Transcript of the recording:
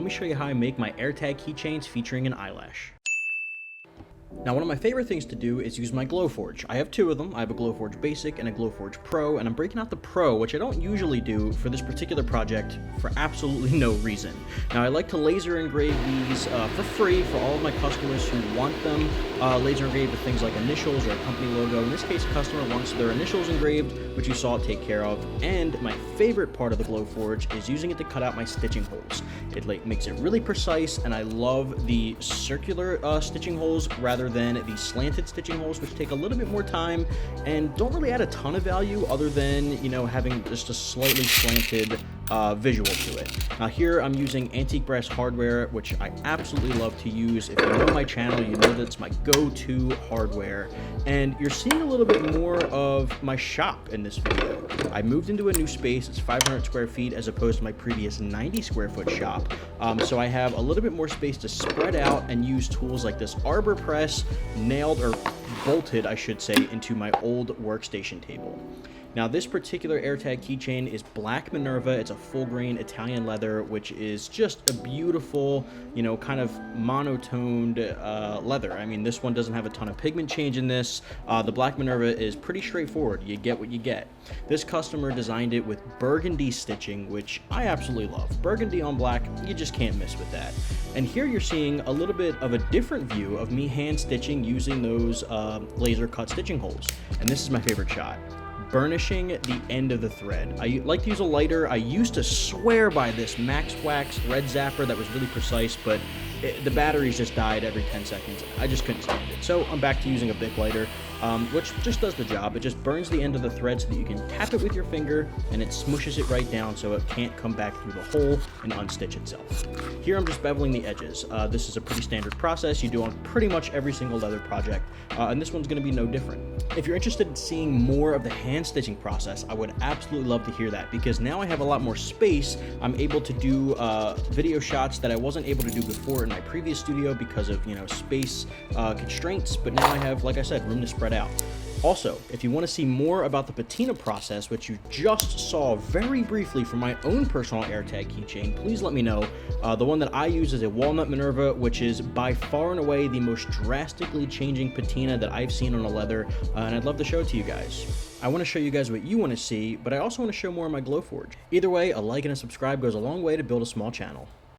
let me show you how I make my Airtag keychains featuring an eyelash. Now, one of my favorite things to do is use my Glowforge. I have two of them. I have a Glowforge Basic and a Glowforge Pro, and I'm breaking out the Pro, which I don't usually do for this particular project for absolutely no reason. Now, I like to laser engrave these for free for all of my customers who want them laser engraved with things like initials or a company logo. In this case, a customer wants their initials engraved, which you saw it take care of. And my favorite part of the Glowforge is using it to cut out my stitching holes. It makes it really precise, and I love the circular stitching holes rather than the slanted stitching holes, which take a little bit more time and don't really add a ton of value other than, you know, having just a slightly slanted visual to it. Now here I'm using antique brass hardware, which I absolutely love to use. If you know my channel, you know that's my go-to hardware, and you're seeing a little bit more of my shop in this video. I moved into a new space. It's 500 square feet as opposed to my previous 90 square foot shop. So I have a little bit more space to spread out and use tools like this Arbor Press nailed, or bolted I should say, into my old workstation table. Now, this particular Airtag keychain is black Minerva. It's a full grain Italian leather, which is just a beautiful, you know, kind of monotoned leather. I mean, this one doesn't have a ton of pigment change in this. The black Minerva is pretty straightforward. You get what you get. This customer designed it with Burgundy stitching, which I absolutely love. Burgundy on black, you just can't miss with that. And here you're seeing a little bit of a different view of me hand stitching using those laser cut stitching holes. And this is my favorite shot. Burnishing the end of the thread. I like to use a lighter. I used to swear by this Max Wax red zapper that was really precise, but the batteries just died every 10 seconds. I just couldn't stand it. So I'm back to using a Bic lighter, which just does the job. It just burns the end of the thread so that you can tap it with your finger and it smushes it right down so it can't come back through the hole and unstitch itself. Here I'm just beveling the edges. This is a pretty standard process you do on pretty much every single leather project, and this one's going to be no different. If you're interested in seeing more of the hand stitching process, I would absolutely love to hear that, because now I have a lot more space. I'm able to do video shots that I wasn't able to do before in my previous studio because of, you know, space constraints, but now I have, like I said, room to spread out. Also, if you want to see more about the patina process, which you just saw very briefly from my own personal Airtag keychain, please let me know. The one that I use is a walnut Minerva, which is by far and away the most drastically changing patina that I've seen on a leather, and I'd love to show it to you guys. I want to show you guys what you want to see, but I also want to show more of my Glowforge. Either way, a like and a subscribe goes a long way to build a small channel.